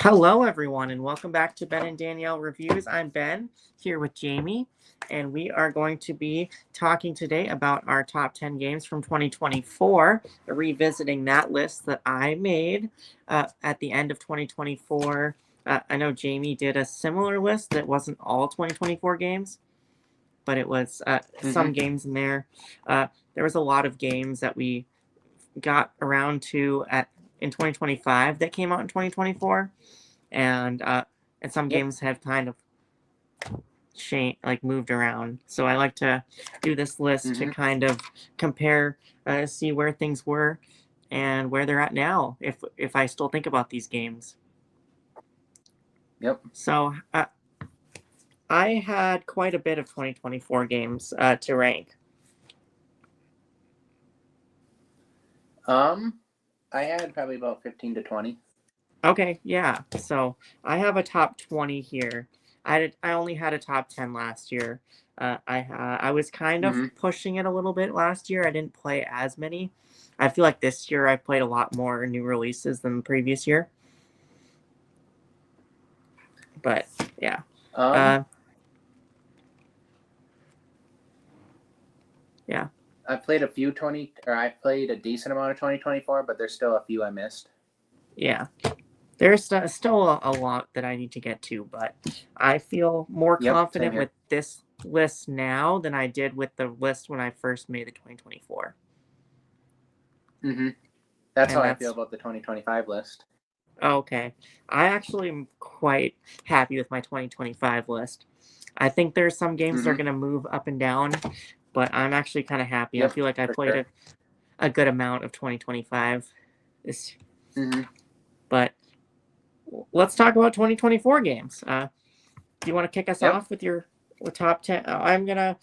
Hello, everyone, and welcome back to Ben and Danielle Reviews. I'm Ben, here with Jamie, and we are going to be talking today about our top 10 games from 2024, revisiting that list that I made at the end of 2024. I know Jamie did a similar list that wasn't all 2024 games, but it was some games in there. There was a lot of games that we got around to in 2025 that came out in 2024, and some games have kind of moved around. So I like to do this list to kind of compare, see where things were and where they're at now, if I still think about these games. Yep. So I had quite a bit of 2024 games to rank. I had probably about 15 to 20. Okay, yeah. So I have a top 20 here. I only had a top 10 last year. I was kind of pushing it a little bit last year. I didn't play as many. I feel like this year I played a lot more new releases than the previous year. But yeah. Yeah. I played I played a decent amount of 2024, but there's still a few I missed. Yeah. There's still a lot that I need to get to, but I feel more confident with this list now than I did with the list when I first made the 2024. That's how I feel about the 2025 list. Okay. I actually am quite happy with my 2025 list. I think there's some games that are going to move up and down, but I'm actually kind of happy. I feel like I played a good amount of 2025. But let's talk about 2024 games. Do you want to kick us off with your top 10? I'm going to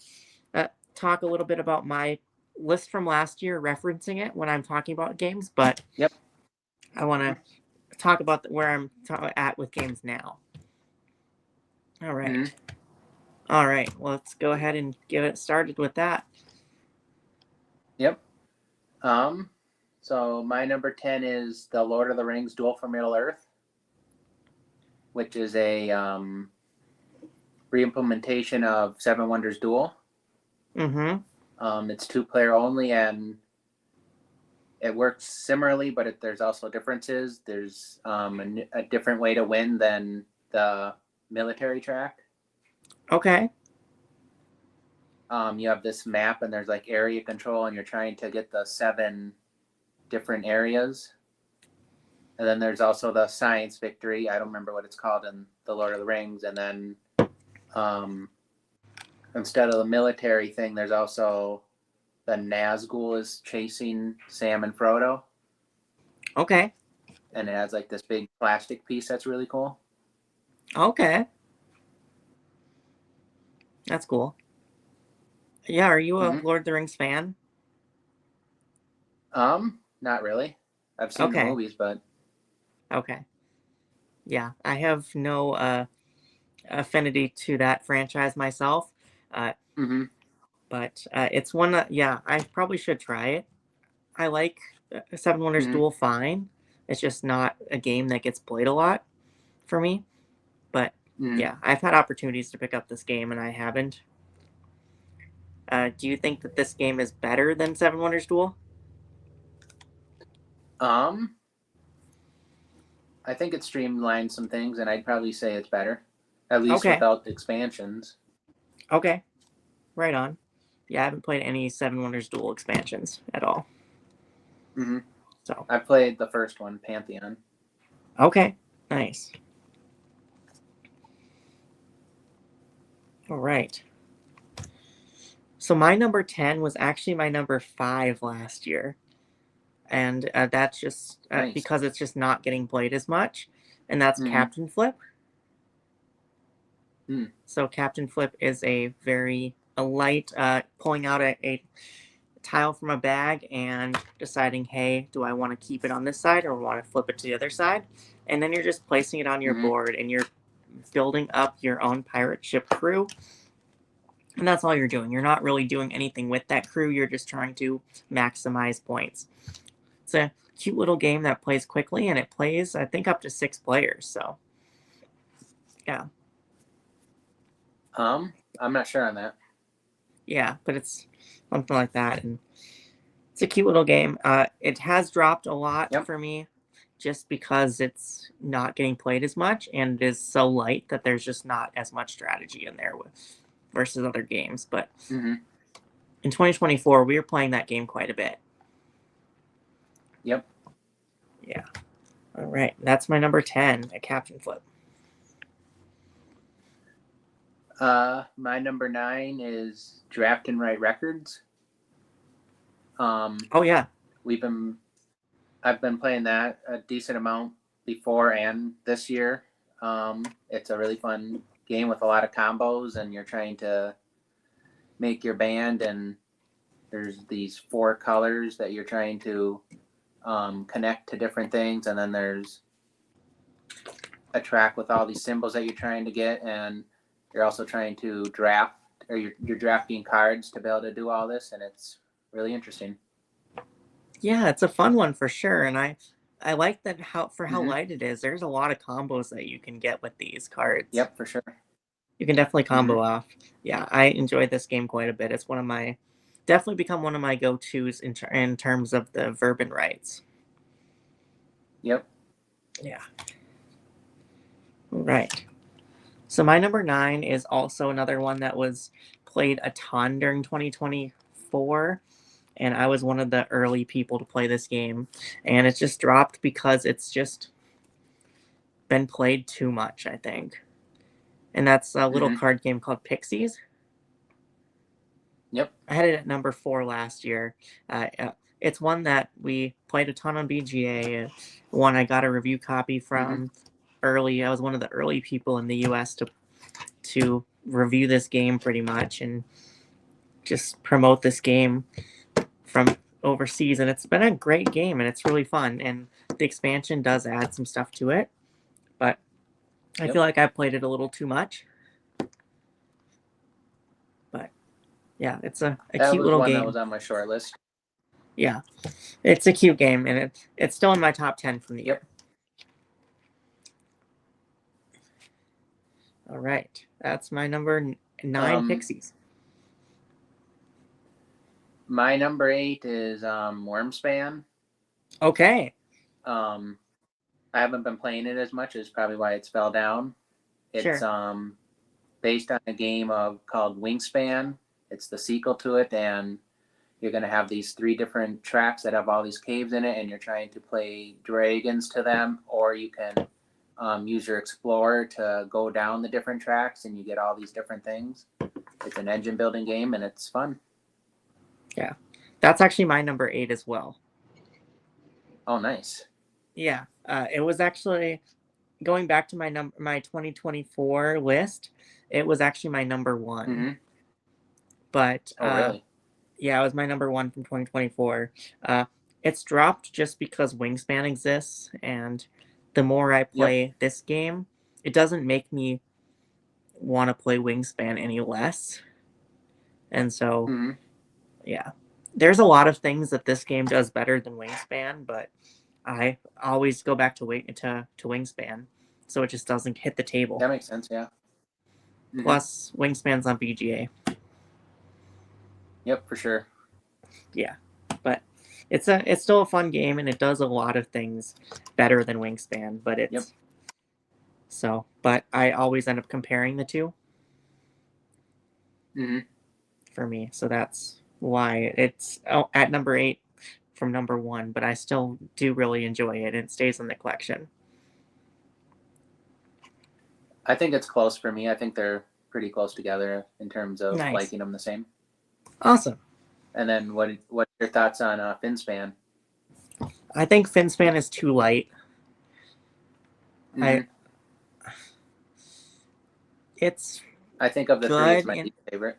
talk a little bit about my list from last year, referencing it when I'm talking about games, but I want to talk about where I'm at with games now. All right. All right. Well, let's go ahead and get it started with that. Yep. So my number 10 is The Lord of the Rings Duel for Middle-earth, which is a re-implementation of Seven Wonders Duel. It's 2-player only, and it works similarly, but there's also differences. There's a different way to win than the military track. Okay. You have this map, and there's like area control, and you're trying to get the 7 different areas. And then there's also the science victory. I don't remember what it's called in The Lord of the Rings. And then instead of the military thing, there's also the Nazgul is chasing Sam and Frodo. Okay. And it has like this big plastic piece that's really cool. Okay. That's cool. Yeah, are you a Lord of the Rings fan? Not really. I've seen the movies, but... Okay. Yeah, I have no affinity to that franchise myself. But it's one that, I probably should try it. I like Seven Wonders Duel fine. It's just not a game that gets played a lot for me. But yeah, I've had opportunities to pick up this game and I haven't. Do you think that this game is better than Seven Wonders Duel? I think it streamlined some things, and I'd probably say it's better. At least without the expansions. Okay. Right on. Yeah, I haven't played any Seven Wonders Duel expansions at all. So I played the first one, Pantheon. Okay. Nice. All right. So my number 10 was actually my number 5 last year. And that's just because it's just not getting played as much. And that's Captain Flip. So Captain Flip is a light pulling out a tile from a bag and deciding, hey, do I want to keep it on this side or want to flip it to the other side? And then you're just placing it on your board and you're building up your own pirate ship crew. And that's all you're doing. You're not really doing anything with that crew. You're just trying to maximize points. It's a cute little game that plays quickly, and it plays, I think, up to 6 players. So, yeah. I'm not sure on that. Yeah, but it's something like that, and it's a cute little game. It has dropped a lot Yep. for me just because it's not getting played as much, and it is so light that there's just not as much strategy in there versus other games. But Mm-hmm. in 2024, we were playing that game quite a bit. Yep. Yeah. All right. That's my number 10, a Captain Flip. My number 9 is Draft and Write Records. Oh, yeah. I've been playing that a decent amount before and this year. It's a really fun game with a lot of combos, and you're trying to make your band, and there's these 4 colors that you're trying to connect to different things, and then there's a track with all these symbols that you're trying to get, and you're also trying to draft, or you're drafting cards to be able to do all this, and it's really interesting. Yeah, it's a fun one for sure, and I like that how Mhm. light it is. There's a lot of combos that you can get with these cards. Yep, for sure. You can definitely combo Mhm. off. Yeah, I enjoy this game quite a bit. It's definitely become one of my go-tos in terms of the Verban rights. Yep. Yeah. Right. So my number 9 is also another one that was played a ton during 2024, and I was one of the early people to play this game, and it's just dropped because it's just been played too much, I think. And that's a little Mhm. card game called Pixies. Yep. I had it at number 4 last year. It's one that we played a ton on BGA. One I got a review copy Mhm. from early. I was one of the early people in the US to review this game pretty much and just promote this game from overseas. And it's been a great game, and it's really fun. And the expansion does add some stuff to it, but I Yep. feel like I played it a little too much. But yeah, it's a That cute was little one that game. was on my short list. Yeah, it's a cute game, and it's still in my top 10 from the year. Yep. All right, that's my number 9, Pixies. My number 8 is Wormspan. Okay. I haven't been playing it as much, is probably why it's fell down. It's Sure. based on a game called Wingspan. It's the sequel to it, and you're going to have these 3 different tracks that have all these caves in it, and you're trying to play dragons to them, or you can use your explorer to go down the different tracks, and you get all these different things. It's an engine building game, and it's fun. Yeah, that's actually my number 8 as well. Oh, nice. Yeah, it was actually going back to my 2024 list. It was actually my number 1, Mm-hmm. but Oh, really? yeah, it was my number 1 from 2024. It's dropped just because Wingspan exists, and the more I Yep. play this game, it doesn't make me want to play Wingspan any less. And so, Mm-hmm. yeah, there's a lot of things that this game does better than Wingspan, but I always go back to Wingspan, so it just doesn't hit the table. That makes sense, yeah. Mm-hmm. Plus, Wingspan's on BGA. Yep, for sure. Yeah, but it's still a fun game, and it does a lot of things better than Wingspan. But it's Yep. but I always end up comparing the two Mm-hmm. for me. So that's why it's at number 8 from number 1. But I still do really enjoy it, and it stays in the collection. I think it's close for me. I think they're pretty close together in terms of Nice. liking them the same. Awesome. And then what are your thoughts on Finspan? I think Finspan is too light. Mm-hmm. I think of the 3, it's my least favorite.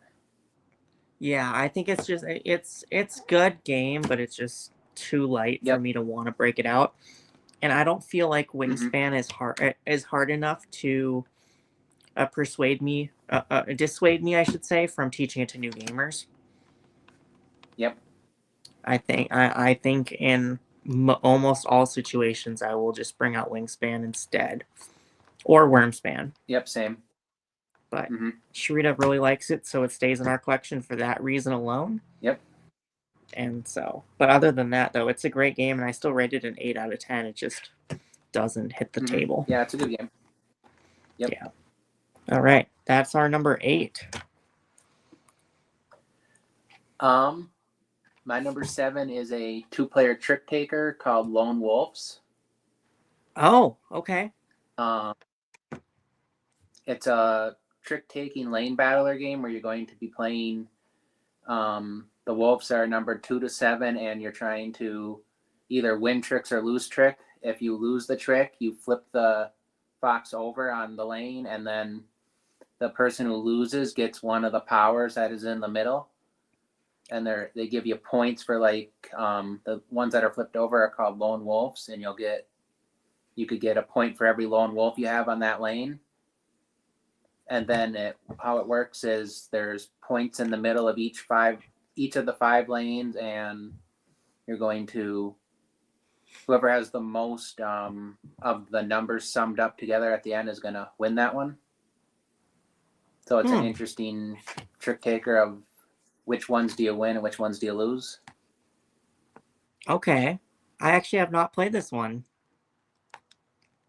Yeah, I think it's just it's good game, but it's just too light for me to want to break it out. And I don't feel like Wingspan is hard enough to dissuade me, I should say, from teaching it to new gamers. Yep. I think in almost all situations, I will just bring out Wingspan instead, or Wormspan. Yep, same. But Mm-hmm. Sharita really likes it, so it stays in our collection for that reason alone. Yep. And so, but other than that, though, it's a great game, and I still rate it an 8 out of 10. It just doesn't hit the table. Yeah, it's a good game. Yep. Yeah. All right, that's our number 8. My number 7 is a 2-player trick taker called Lone Wolves. Oh, okay. It's a trick taking lane battler game where you're going to be playing. The wolves are numbered 2 to 7, and you're trying to either win tricks or lose trick. If you lose the trick, you flip the fox over on the lane, and then the person who loses gets one of the powers that is in the middle. And they give you points for the ones that are flipped over are called lone wolves, and you could get a point for every lone wolf you have on that lane. And then how it works is there's points in the middle of each of the 5 lanes, and you're going to whoever has the most of the numbers summed up together at the end is going to win that one. So it's an interesting trick taker of which ones do you win and which ones do you lose. Okay. I actually have not played this one.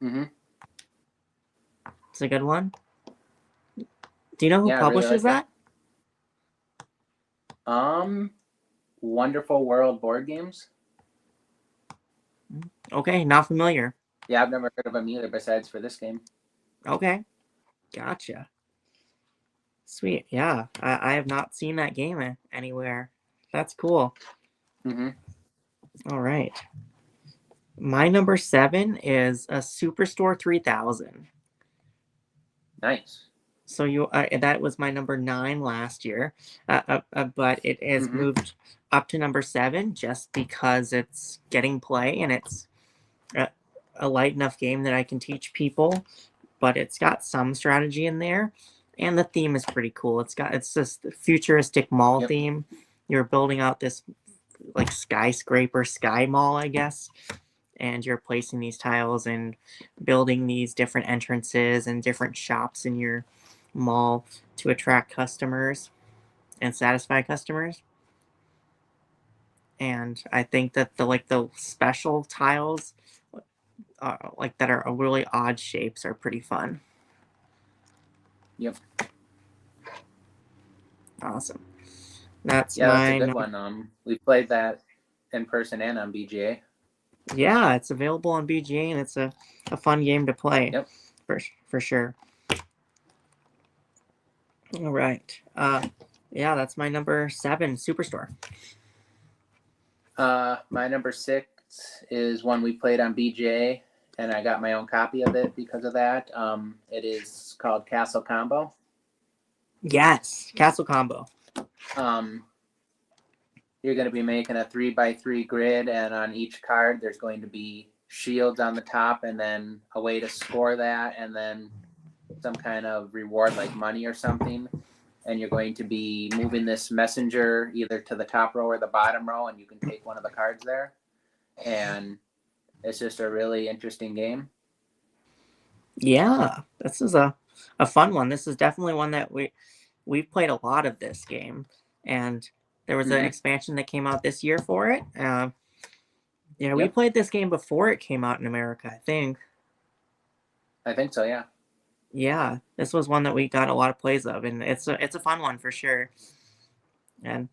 Mm-hmm. It's a good one. Do you know who publishes really like that? Wonderful World Board Games. Okay, not familiar. Yeah, I've never heard of them either besides for this game. Okay. Gotcha. Sweet. Yeah. I have not seen that game anywhere. That's cool. Mm-hmm. All right. My number 7 is a Superstore 3000. Nice. So that was my number 9 last year, but it has moved up to number 7 just because it's getting play and it's a light enough game that I can teach people, but it's got some strategy in there, and the theme is pretty cool. It's this futuristic mall theme. You're building out this like skyscraper sky mall, I guess. And you're placing these tiles and building these different entrances and different shops in your mall to attract customers and satisfy customers. And I think that the special tiles that are really odd shapes are pretty fun. Yep. Awesome. That's a good one. We played that in person and on BGA. Yeah, it's available on BGA, and it's a fun game to play. Yep. For sure. All right. Yeah, that's my number 7, Superstore. My number 6 is one we played on BGA, and I got my own copy of it because of that. It is called Castle Combo. Yes, Castle Combo. You're going to be making a 3x3 grid, and on each card there's going to be shields on the top, and then a way to score that, and then some kind of reward like money or something. And you're going to be moving this messenger either to the top row or the bottom row, and you can take one of the cards there. And it's just a really interesting game. Yeah, this is a fun one. This is definitely one that we've played a lot of this game, and there was an expansion that came out this year for it. We played this game before it came out in America, I think. I think so, yeah. Yeah, this was one that we got a lot of plays of, and it's a fun one for sure. And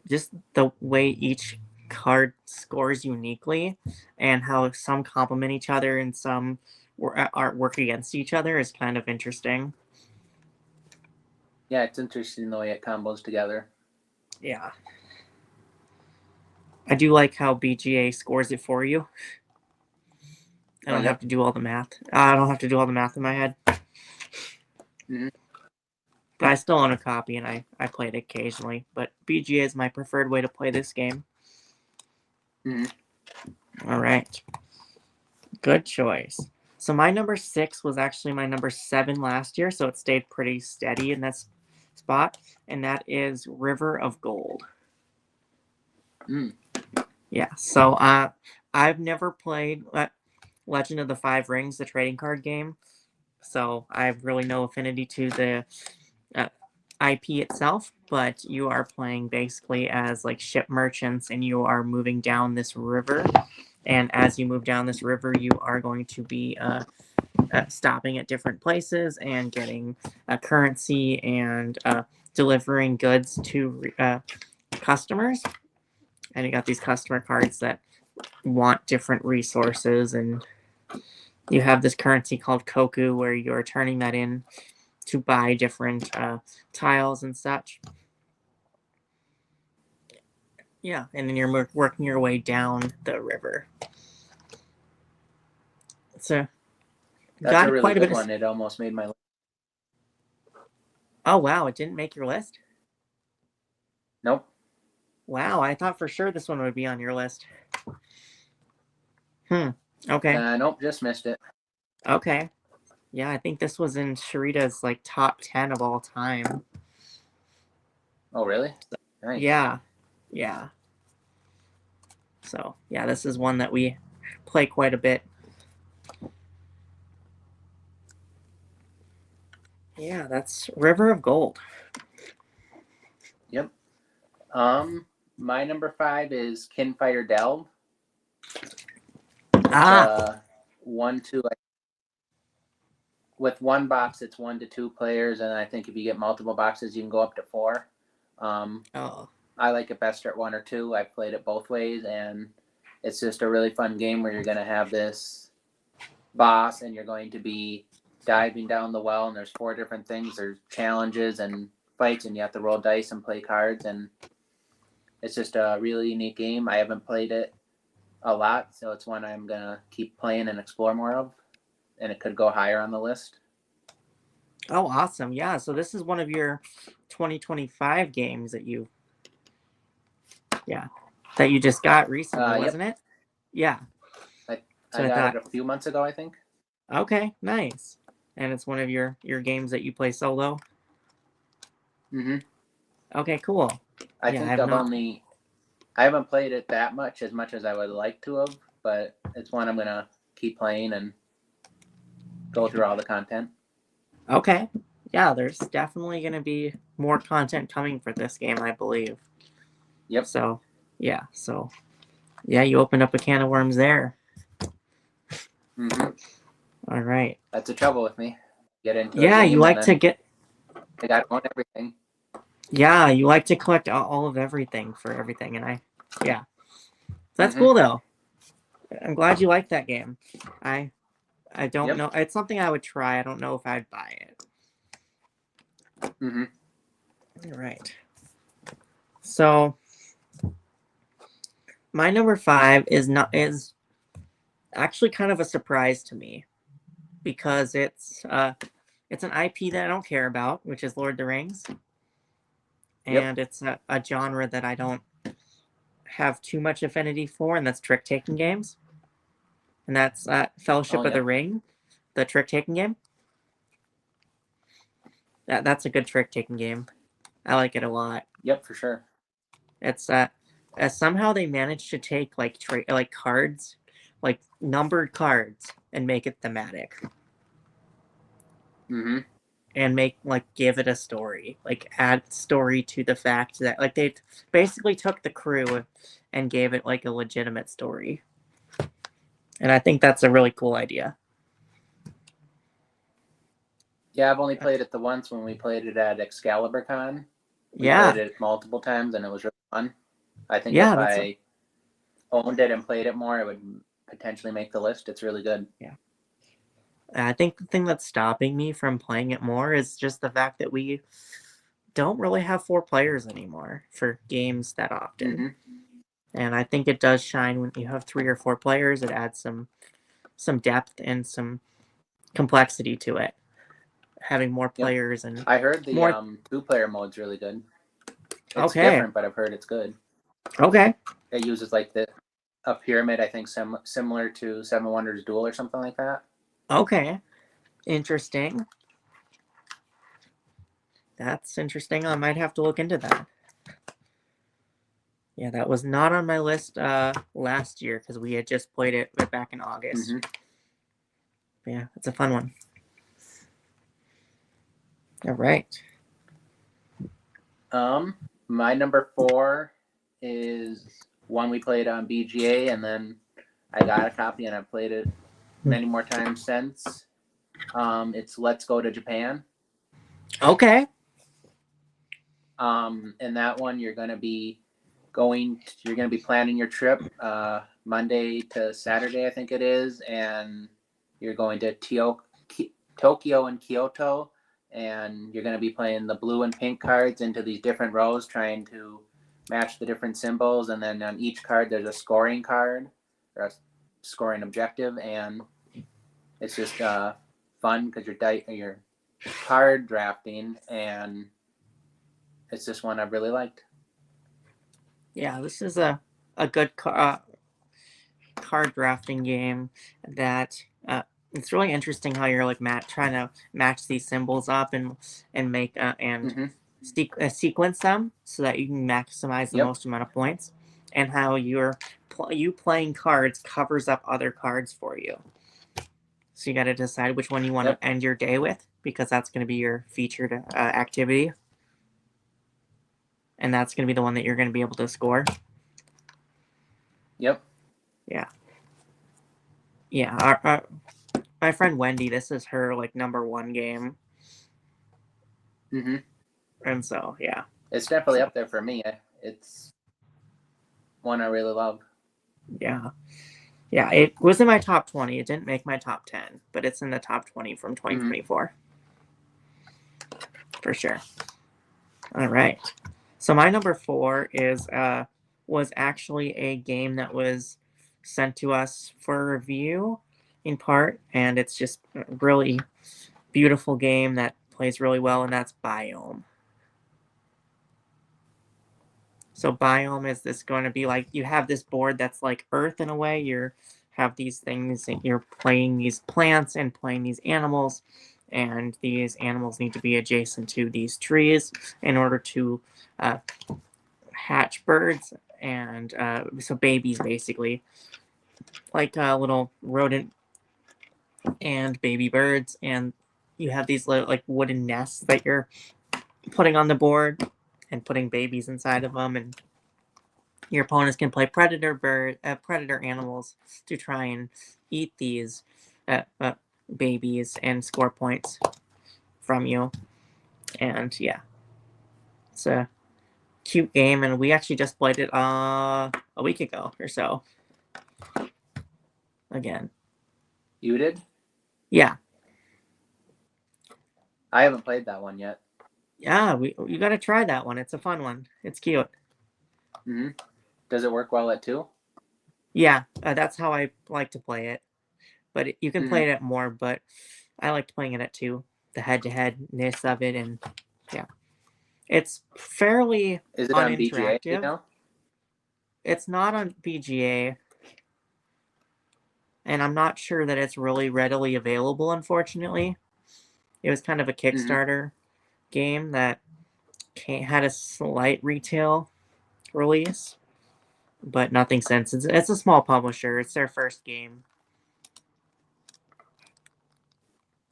just the way each card scores uniquely, and how some complement each other and some work against each other is kind of interesting. Yeah, it's interesting the way it combos together. Yeah. I do like how BGA scores it for you. I don't have to do all the math. I don't have to do all the math in my head. Mm-hmm. But I still own a copy, and I play it occasionally. But BGA is my preferred way to play this game. Mm-hmm. All right. Good choice. So my number 6 was actually my number 7 last year, so it stayed pretty steady in that spot, and that is River of Gold. Yeah. So I've never played Legend of the Five Rings, the trading card game. So I have really no affinity to the uh, IP itself, but you are playing basically as like ship merchants and you are moving down this river. And as you move down this river, you are going to be stopping at different places and getting currency and delivering goods to customers. And you got these customer cards that want different resources, and you have this currency called Koku where you're turning that in to buy different tiles and such. Yeah, and then you're working your way down the river. So That's a got really quite a bit good of. one. It almost made my. Oh wow, it didn't make your list. Nope. Wow, I thought for sure this one would be on your list. Okay. Nope, just missed it. Okay. Yeah, I think this was in Sharita's like top 10 of all time. Oh, really? Nice. Yeah. Yeah. So, yeah, this is one that we play quite a bit. Yeah, that's River of Gold. Yep. My number 5 is Kinfighter Delve. It's Ah. 1-2. With one box, it's 1 to 2 players, and I think if you get multiple boxes, you can go up to 4. Oh. I like it best at 1 or 2. I've played it both ways, and it's just a really fun game where you're going to have this boss, and you're going to be diving down the well, and there's 4 different things. There's challenges and fights, and you have to roll dice and play cards, and it's just a really unique game. I haven't played it a lot, so it's one I'm going to keep playing and explore more of, and it could go higher on the list. Oh, awesome. Yeah, so this is one of your 2025 games that you just got recently, wasn't it? Yeah. I got it a few months ago, I think. Okay, nice. And it's one of your games that you play solo? Mm-hmm. Okay, cool. I haven't played it that much as I would like to have, but it's one I'm going to keep playing and go through all the content. Okay. Yeah, there's definitely going to be more content coming for this game, I believe. Yep. So, yeah. You opened up a can of worms there. Mm-hmm. All right. That's the trouble with me. Get into Yeah, you like to get. I got to own everything. Yeah, you like to collect all of everything for everything, and that's cool though. I'm glad you like that game. I don't know. It's something I would try. I don't know if I'd buy it. Mm-hmm. All right. So my number 5 is actually kind of a surprise to me because it's an IP that I don't care about, which is Lord of the Rings, and it's a genre that I don't have too much affinity for, and that's trick-taking games. And that's Fellowship of the Ring, the trick-taking game. That's a good trick-taking game. I like it a lot. Yep, for sure. It's somehow they managed to take like cards, like numbered cards, and make it thematic. Mm-hmm. And give it a story, like add story to the fact that like they basically took the crew and gave it like a legitimate story. And I think that's a really cool idea. Yeah, I've only played it the once when we played it at ExcaliburCon. We Yeah. played it multiple times and it was really fun. I think if I owned it and played it more, it would potentially make the list. It's really good. Yeah. I think the thing that's stopping me from playing it more is just the fact that we don't really have 4 players anymore for games that often. Mm-hmm. And I think it does shine when you have 3 or 4 players. It adds some depth and some complexity to it. Having more players and I heard the 2-player mode's really good. It's different, but I've heard it's good. Okay. It uses like a pyramid, I think, similar to Seven Wonders Duel or something like that. Okay. Interesting. That's interesting. I might have to look into that. Yeah, that was not on my list last year because we had just played it back in August. hmm But yeah, it's a fun one. All right. My number 4 is one we played on BGA, and then I got a copy and I've played it many more times since. It's Let's Go to Japan. Okay. In that one, you're going to be planning your trip Monday to Saturday, I think it is, and you're going to Tokyo and Kyoto, and you're going to be playing the blue and pink cards into these different rows, trying to match the different symbols, and then on each card there's a scoring card or a scoring objective, and it's just fun because you're card drafting, and it's just one I've really liked. Yeah, this is a good card drafting game that it's really interesting how you're like trying to match these symbols up and make and hmm sequence them so that you can maximize the Yep. most amount of points, and how you playing cards covers up other cards for you. So you got to decide which one you want Yep. to end your day with, because that's going to be your featured activity, and that's going to be the one that you're going to be able to score. Yep. Yeah. Yeah, my friend Wendy, this is her like number one game, hmm and so yeah, It's definitely up there for me. It's one I really love. yeah, yeah. It was in my top 20. It didn't make my top 10, but it's in the top 20 from hmm 2024 for sure. All right, so my number 4 is was actually a game that was sent to us for review in part, and it's just a really beautiful game that plays really well, and that's Biome. So Biome is this going to be like, you have this board that's like Earth in a way. You have these things and you're playing these plants and playing these animals, and these animals need to be adjacent to these trees in order to uh, hatch birds and so babies basically, like little rodent and baby birds, and you have these little like wooden nests that you're putting on the board and putting babies inside of them, and your opponents can play predator animals to try and eat these babies and score points from you. And yeah, it's a cute game, and we actually just played it a week ago or so. Again, You did? yeah, I haven't played that one yet. yeah, you got to try that one. It's a fun one. It's cute. hmm Does it work well at 2? Yeah, that's how I like to play it. But you can hmm play it at more, but I liked playing it at 2. The head-to-headness of it, and yeah. It's fairly Is it on BGA? Do you uninteractive. know? It's not on BGA, and I'm not sure that it's really readily available, unfortunately. It was kind of a hmm Kickstarter game that had a slight retail release, but nothing since. It's a small publisher. It's their first game,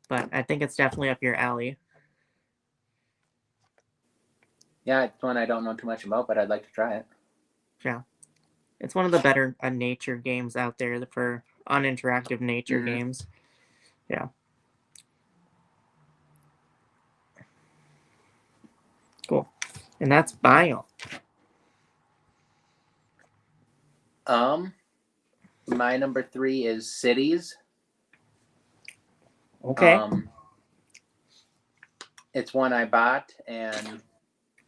but I think it's definitely up your alley. Yeah, it's one I don't know too much about, but I'd like to try it. Yeah. It's one of the better nature games out there for uninteractive nature hmm games. Yeah. Cool. And that's Bio. My number 3 is Cities. Okay. It's one I bought and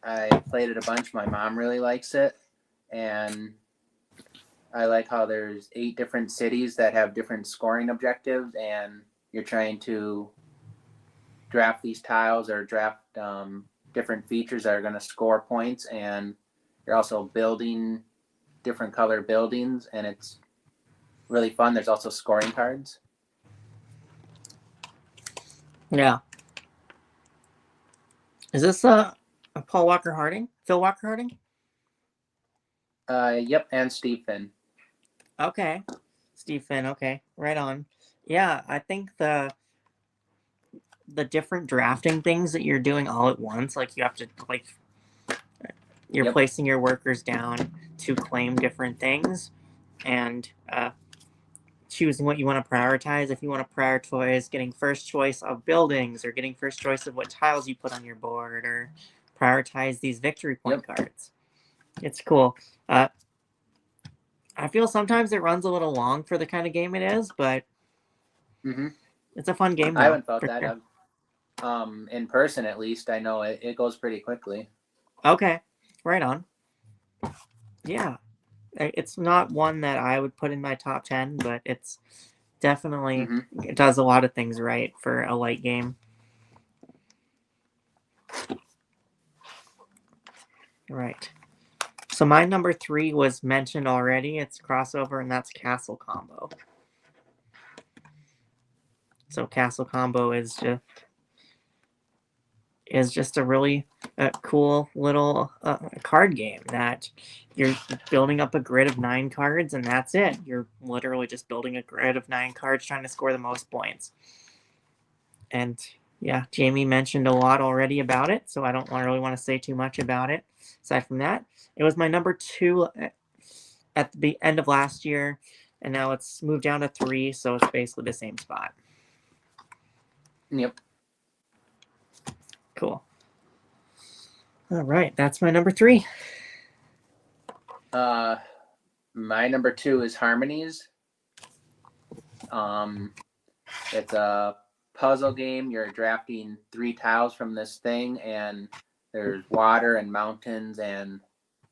I played it a bunch. My mom really likes it, and I like how there's 8 different cities that have different scoring objectives, and you're trying to draft these tiles or draft different features that are going to score points, and you're also building different color buildings, and it's really fun. There's also scoring cards. Yeah. Is this a Paul Walker Harding? Phil Walker Harding? Yep, and Steve Finn. Okay. Steve Finn, okay. Right on. Yeah, I think the different drafting things that you're doing all at once, like you have to like you're Yep. placing your workers down to claim different things and choosing what you want to prioritize. If you want to prioritize getting first choice of buildings or getting first choice of what tiles you put on your board or prioritize these victory point cards. It's cool. I feel sometimes it runs a little long for the kind of game it is, but it's a fun game though. I haven't felt for that. sure. In person at least, I know it goes pretty quickly. Okay, right on. Yeah, it's not one that I would put in my top 10, but it's definitely it does a lot of things right for a light game. Right. So my number 3 was mentioned already. It's crossover, and that's Castle Combo. So Castle Combo is just a really cool little card game that you're building up a grid of 9 cards, and that's it. You're literally just building a grid of 9 cards, trying to score the most points. And yeah, Jamie mentioned a lot already about it, so I don't really want to say too much about it. Aside from that, it was my number 2 at the end of last year, and now it's moved down to 3, so it's basically the same spot. Yep. Cool. All right, that's my number 3. My number 2 is Harmonies. It's a puzzle game. You're drafting 3 tiles from this thing, and there's water and mountains and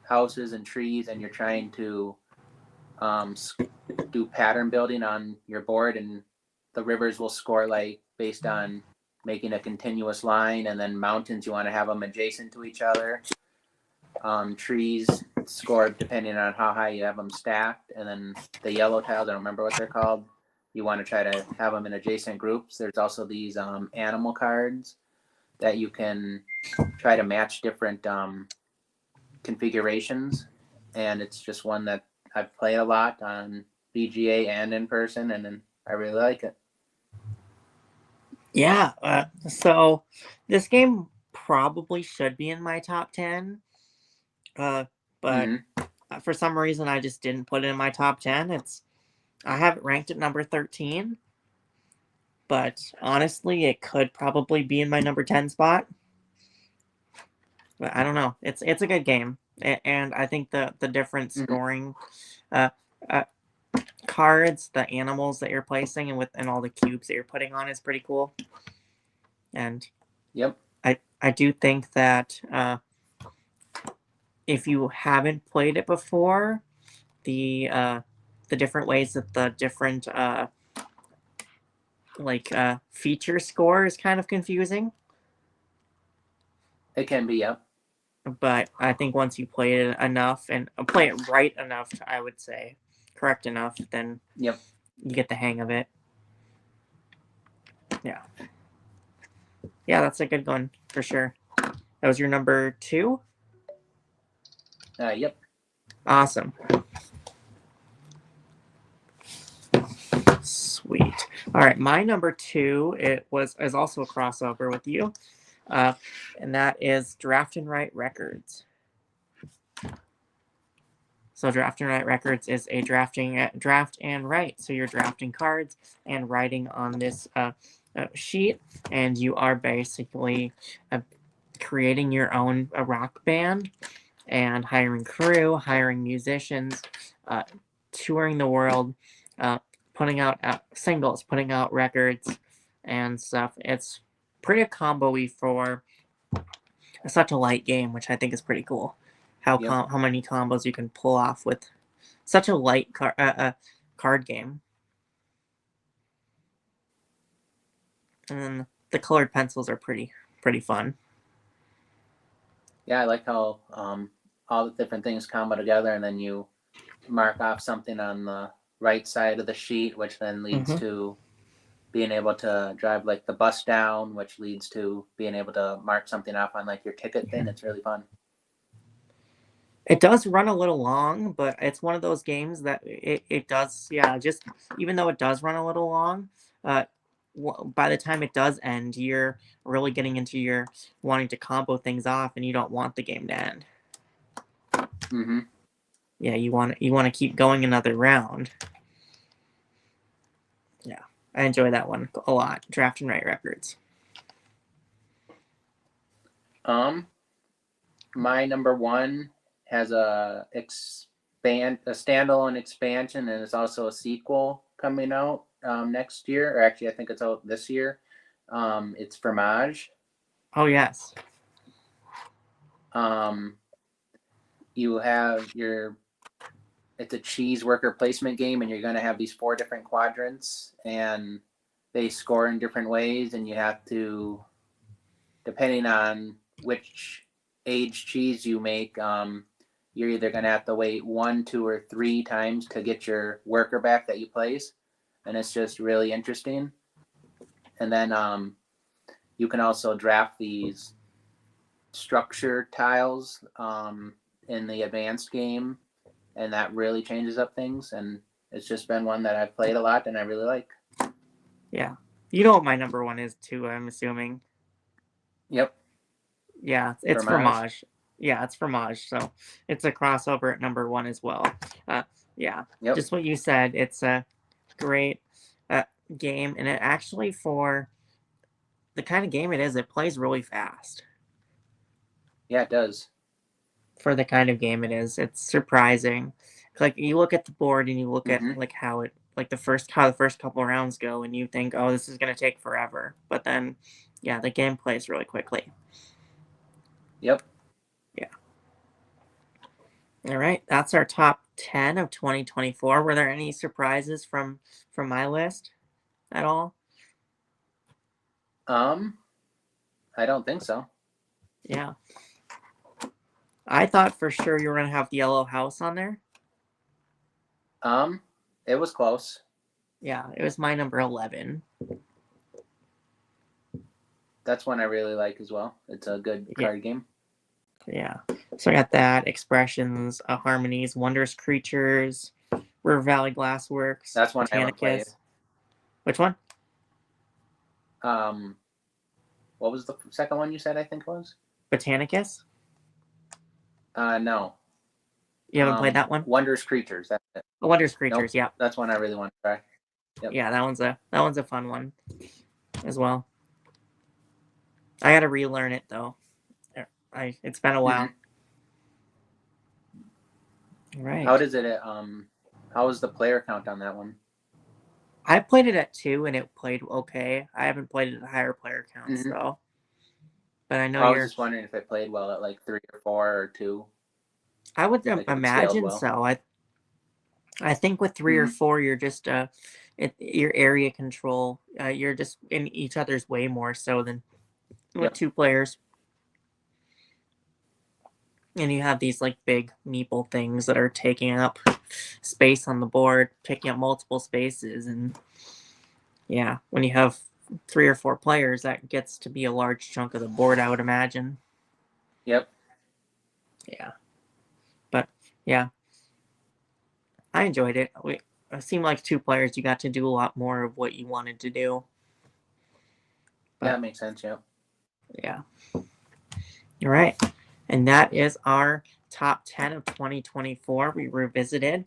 houses and trees, and you're trying to do pattern building on your board, and the rivers will score like based on making a continuous line, and then mountains you want to have them adjacent to each other. Trees score depending on how high you have them stacked, and then the yellow tiles, I don't remember what they're called, you want to try to have them in adjacent groups. There's also these animal cards that you can try to match different configurations, and it's just one that I've played a lot on BGA and in person, and then I really like it. Yeah, so this game probably should be in my top 10, but for some reason I just didn't put it in my top 10. I have it ranked at number 13, but honestly, it could probably be in my number 10 spot. But I don't know. It's a good game, and I think the different scoring uh, cards, the animals that you're placing, and all the cubes that you're putting on is pretty cool. And Yep. I do think that if you haven't played it before, the different ways that the different feature score is kind of confusing. It can be, yep. But I think once you play it enough and play it right enough, I would say, correct enough, then Yep. you get the hang of it. Yeah. Yeah, that's a good one for sure. That was your number 2? Yep. Awesome. Sweet. All right, my number 2 is also a crossover with you, and that is Draft and Write Records. So Draft and Write Records is a draft and write. So you're drafting cards and writing on this sheet, and you are basically creating your own rock band and hiring crew, hiring musicians, touring the world, putting out singles, putting out records and stuff. It's pretty combo-y for such a light game, which I think is pretty cool. How many combos you can pull off with such a light card game. And then the colored pencils are pretty fun. Yeah, I like how all the different things combo together, and then you mark off something on the right side of the sheet, which then leads to being able to drive like the bus down, which leads to being able to mark something off on like your ticket thing. It's really fun. It does run a little long, but it's one of those games that it does, yeah, just even though it does run a little long, uh, by the time it does end, you're really getting into your wanting to combo things off, and you don't want the game to end. Mm-hmm. Yeah, you want to keep going another round. Yeah, I enjoy that one a lot. Draft and Write Records. My number one has a standalone expansion, and it's also a sequel coming out next year, or actually I think it's out this year. It's Fromage. Oh yes. Um, you have your it's a cheese worker placement game, and you're going to have these 4 different quadrants, and they score in different ways, and you have to, depending on which age cheese you make, you're either going to have to wait 1, 2, or 3 times to get your worker back that you place, and it's just really interesting. And then you can also draft these structure tiles in the advanced game, and that really changes up things. And it's just been one that I've played a lot and I really like. Yeah. You know what my number one is too, I'm assuming. Yep. Yeah, it's Fromage. Fromage. Yeah, it's Fromage. So it's a crossover at number one as well. Yeah, Yep. just what you said. It's a great game, and it actually, for the kind of game it is, it plays really fast. Yeah, it does. For the kind of game it is, it's surprising. Like, you look at the board and you look at Mm-hmm. like how the first couple of rounds go, and you think, oh, this is gonna take forever. But then, yeah, the game plays really quickly. Yep. Yeah. All right, that's our top 10 of 2024. Were there any surprises from my list at all? I don't think so. Yeah. I thought for sure you were going to have the Yellow House on there. It was close. Yeah, it was my number 11. That's one I really like as well. It's a good card game. Yeah. So I got that, Expressions, Harmonies, Wondrous Creatures, River Valley Glassworks. That's one I haven't played. Which one? What was the second one you said, I think it was? Botanicus? No. You haven't played that one? Wondrous Creatures. That's it. Wondrous Creatures, Nope. yeah. That's one I really want to try. Yep. Yeah, that one's a fun one as well. I got to relearn it though. It's been a while. Mm-hmm. Right. How does it? How is the player count on that one? I played it at 2 and it played okay. I haven't played it at higher player counts though. But I know I was just wondering if it played well at like 3 or 4 or 2. I would imagine well. so. I think with 3 or 4, you're just your area control. You're just in each other's way more so than with 2 players. And you have these like big meeple things that are taking up space on the board, picking up multiple spaces, and yeah, when you have 3 or 4 players, that gets to be a large chunk of the board, I would imagine. Yep. Yeah. But yeah, I enjoyed it. It seemed like 2 players, you got to do a lot more of what you wanted to do. But, that makes sense. Yeah. Yeah. All right. And that is our top 10 of 2024. We revisited.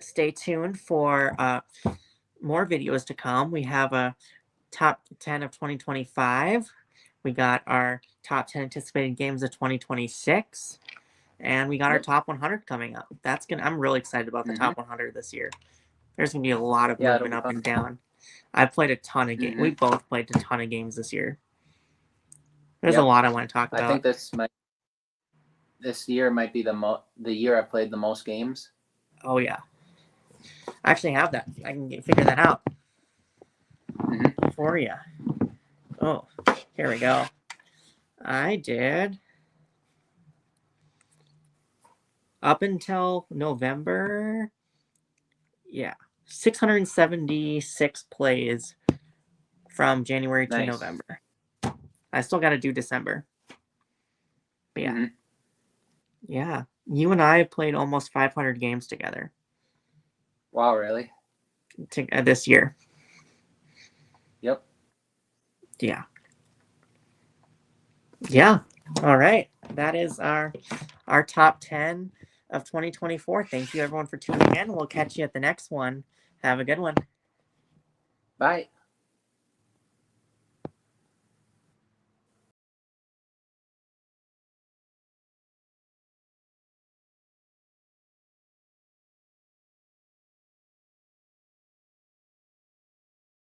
Stay tuned for more videos to come. We have a top 10 of 2025. We got our top 10 anticipated games of 2026. And we got our top 100 coming up. I'm really excited about the top 100 this year. There's going to be a lot of movement up and down. I played a ton of games. We both played a ton of games this year. There's a lot I want to talk about. I think this year might be the year I played the most games. Oh yeah, I actually have that. I can figure that out for you. Oh, here we go. I did up until November. Yeah, 676 plays from January to November. I still got to do December. But yeah. Yeah. You and I have played almost 500 games together Wow, really? this year. Yep. Yeah. Yeah. All right. That is our top 10 of 2024. Thank you everyone for tuning in. We'll catch you at the next one. Have a good one. Bye.